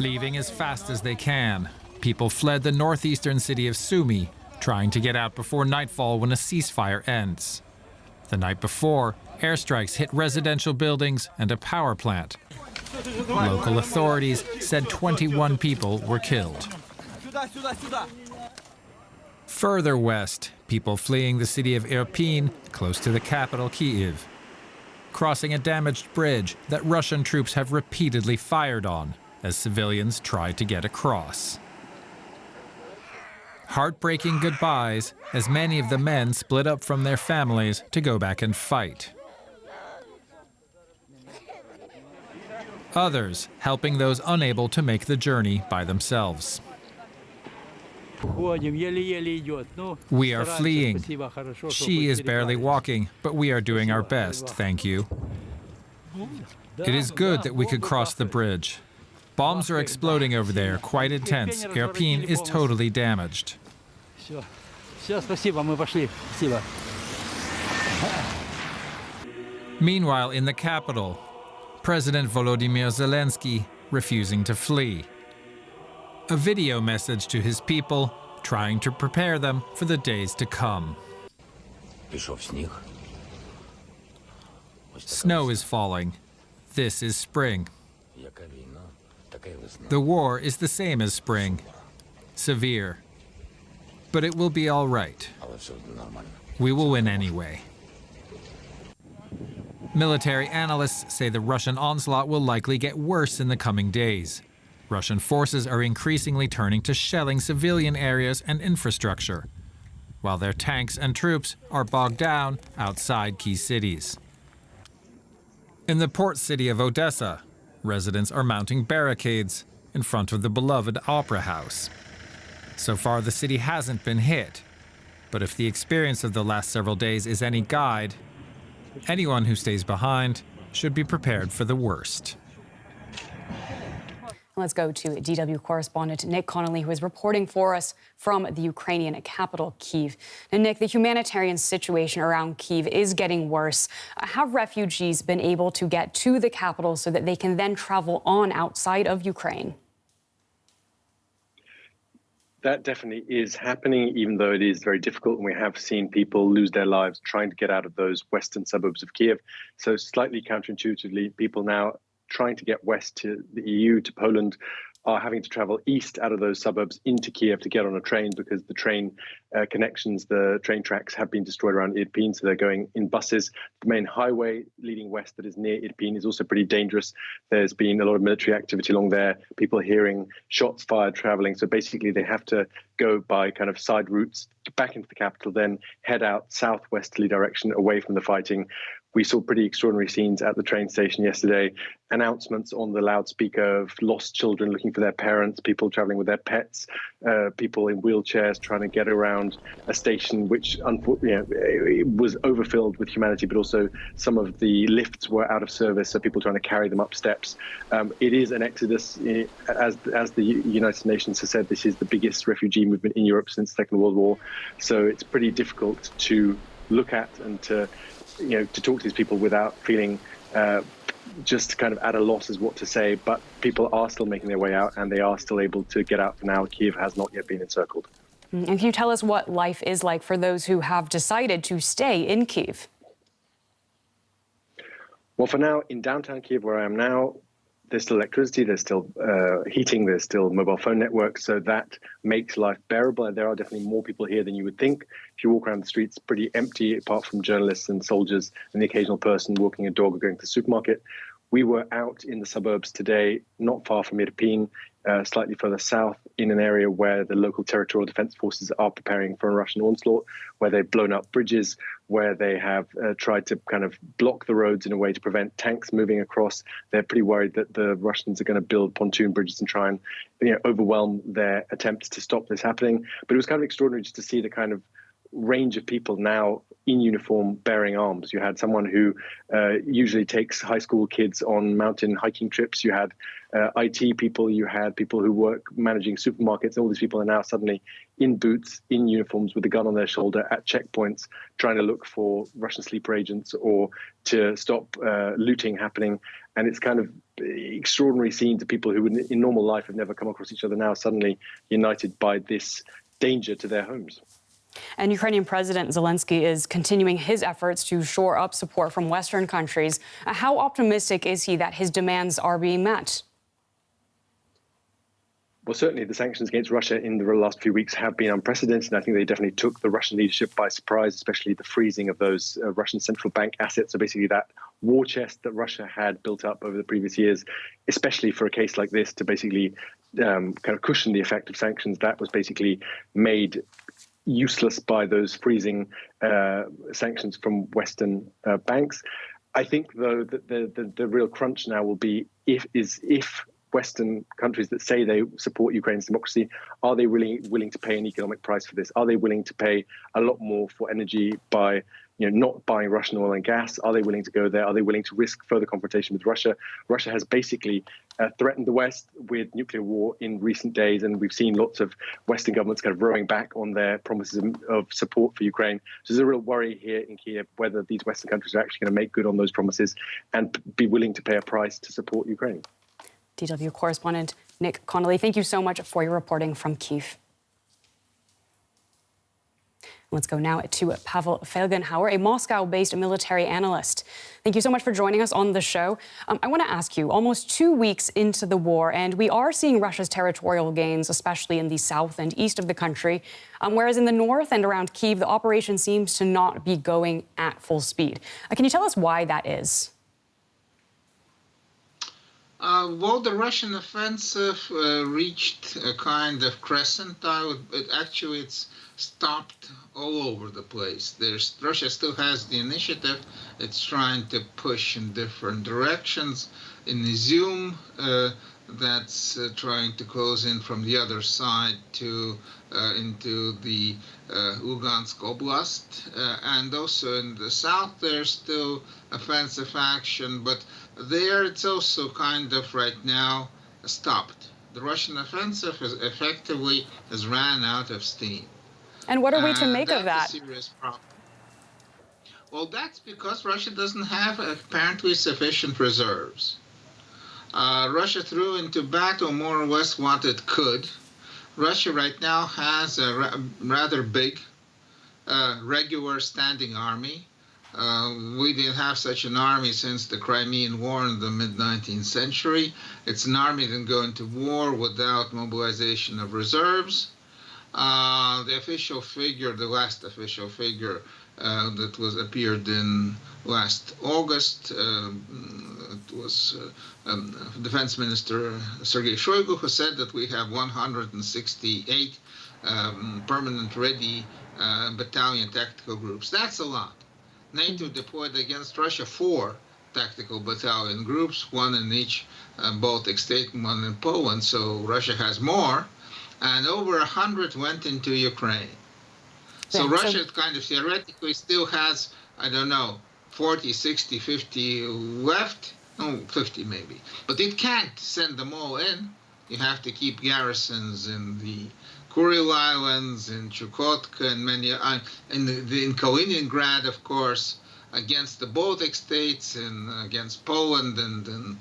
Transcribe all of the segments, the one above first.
Leaving as fast as they can, people fled the northeastern city of Sumy, trying to get out before nightfall when a ceasefire ends. The night before, airstrikes hit residential buildings and a power plant. Local authorities said 21 people were killed. Further west, people fleeing the city of Irpin, close to the capital Kyiv, crossing a damaged bridge that Russian troops have repeatedly fired on as civilians try to get across. Heartbreaking goodbyes as many of the men split up from their families to go back and fight. Others helping those unable to make the journey by themselves. We are fleeing. She is barely walking, but we are doing our best, thank you. It is good that we could cross the bridge. Bombs are exploding over there, quite intense. Irpin is totally damaged. Meanwhile, in the capital, President Volodymyr Zelensky refusing to flee. A video message to his people, trying to prepare them for the days to come. Snow is falling. This is spring. The war is the same as spring. Severe. But it will be all right. We will win anyway. Military analysts say the Russian onslaught will likely get worse in the coming days. Russian forces are increasingly turning to shelling civilian areas and infrastructure, while their tanks and troops are bogged down outside key cities. In the port city of Odessa, residents are mounting barricades in front of the beloved Opera House. So far, the city hasn't been hit, but if the experience of the last several days is any guide, anyone who stays behind should be prepared for the worst. Let's go to DW correspondent Nick Connolly, who is reporting for us from the Ukrainian capital, Kyiv. Now, Nick, the humanitarian situation around Kyiv is getting worse. Have refugees been able to get to the capital so that they can then travel on outside of Ukraine? That definitely is happening, even though it is very difficult, and we have seen people lose their lives trying to get out of those western suburbs of Kyiv. So slightly counterintuitively, people now trying to get west to the EU, to Poland, are having to travel east out of those suburbs into Kyiv to get on a train, because the train connections, the train tracks have been destroyed around Irpin, so they're going in buses. The main highway leading west that is near Irpin is also pretty dangerous. There's been a lot of military activity along there, people hearing shots fired traveling, so basically they have to go by kind of side routes back into the capital, then head out southwesterly direction away from the fighting. We saw pretty extraordinary scenes at the train station yesterday, announcements on the loudspeaker of lost children looking for their parents, people traveling with their pets, people in wheelchairs trying to get around a station which it was overfilled with humanity, but also some of the lifts were out of service, so people trying to carry them up steps. It is an exodus. As the United Nations has said, this is the biggest refugee movement in Europe since the Second World War, so it's pretty difficult to look at and to talk to these people without feeling just kind of at a loss as what to say. But people are still making their way out, and they are still able to get out for now. Kyiv has not yet been encircled. And can you tell us what life is like for those who have decided to stay in Kyiv? Well, for now, in downtown Kyiv, where I am now, there's still electricity, there's still heating, there's still mobile phone networks, so that makes life bearable. And there are definitely more people here than you would think. If you walk around the streets, pretty empty, apart from journalists and soldiers and the occasional person walking a dog or going to the supermarket. We were out in the suburbs today, not far from Irpin, slightly further south, in an area where the local territorial defense forces are preparing for a Russian onslaught, where they've blown up bridges, where they have tried to kind of block the roads in a way to prevent tanks moving across. They're pretty worried that the Russians are going to build pontoon bridges and try and overwhelm their attempts to stop this happening. But it was kind of extraordinary just to see the kind of range of people now in uniform bearing arms. You had someone who usually takes high school kids on mountain hiking trips. You had IT people, you had people who work managing supermarkets. All these people are now suddenly in boots, in uniforms, with a gun on their shoulder at checkpoints, trying to look for Russian sleeper agents or to stop looting happening. And it's kind of extraordinary scene to people who in normal life have never come across each other, now suddenly united by this danger to their homes. And Ukrainian President Zelensky is continuing his efforts to shore up support from Western countries. How optimistic is he that his demands are being met? Well, certainly the sanctions against Russia in the last few weeks have been unprecedented. I think they definitely took the Russian leadership by surprise, especially the freezing of those Russian central bank assets. So basically that war chest that Russia had built up over the previous years, especially for a case like this, to basically kind of cushion the effect of sanctions, that was basically made useless by those freezing sanctions from Western banks. I think, though, that the real crunch now will be if Western countries that say they support Ukraine's democracy, are they really willing to pay an economic price for this? Are they willing to pay a lot more for energy by not buying Russian oil and gas? Are they willing to go there? Are they willing to risk further confrontation with Russia? Russia has basically threatened the West with nuclear war in recent days, and we've seen lots of Western governments kind of rowing back on their promises of support for Ukraine. So there's a real worry here in Kiev whether these Western countries are actually going to make good on those promises and be willing to pay a price to support Ukraine. DW correspondent Nick Connolly, thank you so much for your reporting from Kyiv. Let's go now to Pavel Felgenhauer, a Moscow-based military analyst. Thank you so much for joining us on the show. I want to ask you, almost 2 weeks into the war, and we are seeing Russia's territorial gains, especially in the south and east of the country, whereas in the north and around Kyiv, the operation seems to not be going at full speed. Can you tell us why that is? Well, the Russian offensive reached a kind of crescent. Actually, it's stopped all over the place. Russia still has the initiative. It's trying to push in different directions. In Izium, that's trying to close in from the other side into the Lugansk Oblast. And also in the south, there's still offensive action, but there it's also kind of right now stopped. The Russian offensive has ran out of steam. And what are we to make of that? That's a serious problem. Well, that's because Russia doesn't have apparently sufficient reserves. Russia threw into battle more or less what it could. Russia right now has a rather big regular standing army. We didn't have such an army since the Crimean War in the mid-19th century. It's an army that can go into war without mobilization of reserves. The official figure, the last official figure that appeared in last August, it was Defense Minister Sergei Shoigu, who said that we have 168 permanent ready battalion tactical groups. That's a lot. NATO deployed against Russia 4 tactical battalion groups, one in each Baltic state and one in Poland. So Russia has more, and over 100 went into Ukraine. So Russia kind of theoretically still has, I don't know, 40, 60, 50 left. No, 50 maybe. But it can't send them all in. You have to keep garrisons in the Kuril Islands, in Chukotka, and many, in Kaliningrad, of course, against the Baltic states and against Poland and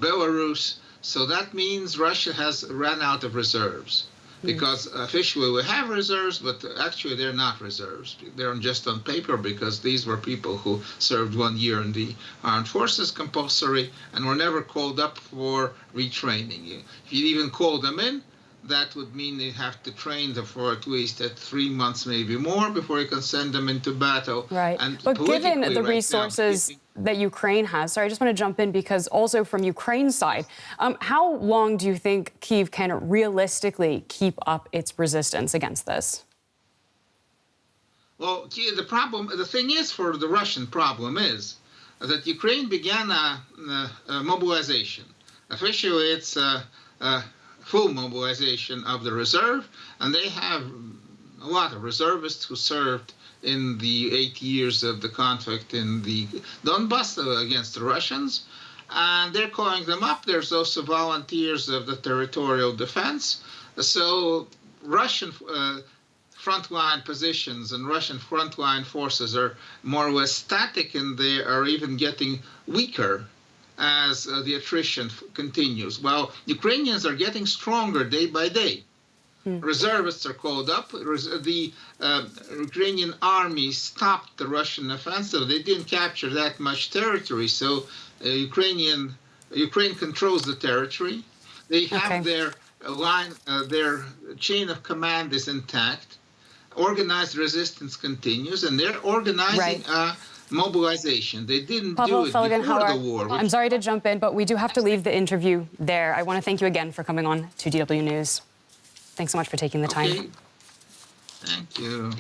Belarus. So that means Russia has run out of reserves. Because officially we have reserves, but actually they're not reserves. They're just on paper, because these were people who served 1 year in the armed forces compulsory and were never called up for retraining. If you even call them in, that would mean they have to train them for at least 3 months, maybe more, before you can send them into battle. Right. And but given the right resources now, that Ukraine has, sorry, I just want to jump in, because also from Ukraine's side, how long do you think Kyiv can realistically keep up its resistance against this? Well, the thing is, for the Russian problem is that Ukraine began a mobilization. Officially, it's full mobilization of the reserve, and they have a lot of reservists who served in the 8 years of the conflict in the Donbass against the Russians. And they're calling them up. There's also volunteers of the territorial defense. So Russian frontline positions and Russian frontline forces are more or less static, and they are even getting weaker as the attrition continues. While Ukrainians are getting stronger day by day. Reservists are called up. The Ukrainian army stopped the Russian offensive. They didn't capture that much territory, so Ukraine controls the territory. They have their line, their chain of command is intact. Organized resistance continues, and they're organizing mobilization. They didn't do it before the war. I'm sorry to jump in, but we do have to leave the interview there. I want to thank you again for coming on to DW News. Thanks so much for taking the time. Thank you.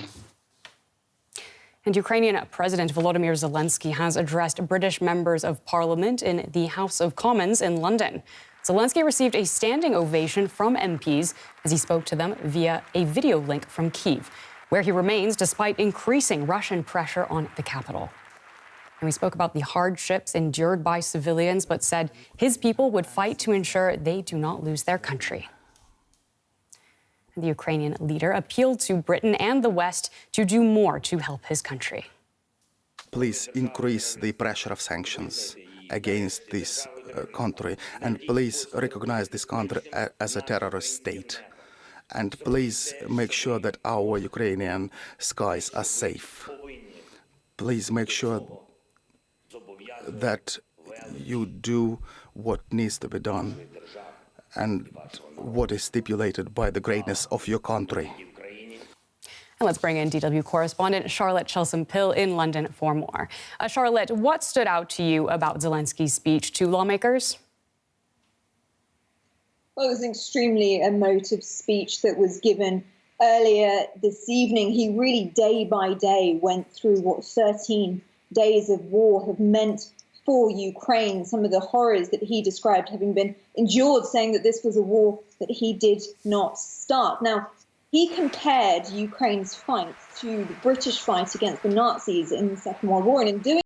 And Ukrainian President Volodymyr Zelensky has addressed British members of parliament in the House of Commons in London. Zelensky received a standing ovation from MPs as he spoke to them via a video link from Kyiv, where he remains despite increasing Russian pressure on the capital. And we spoke about the hardships endured by civilians, but said his people would fight to ensure they do not lose their country. The Ukrainian leader appealed to Britain and the West to do more to help his country. Please increase the pressure of sanctions against this country, and please recognize this country as a terrorist state. And please make sure that our Ukrainian skies are safe. Please make sure that you do what needs to be done and what is stipulated by the greatness of your country. And let's bring in DW correspondent Charlotte Chelsom-Pill in London for more. Charlotte, what stood out to you about Zelensky's speech to lawmakers? Well, it was an extremely emotive speech that was given earlier this evening. He really day by day went through what 13 days of war have meant for Ukraine, some of the horrors that he described having been endured, saying that this was a war that he did not start. Now, he compared Ukraine's fight to the British fight against the Nazis in the Second World War, and in doing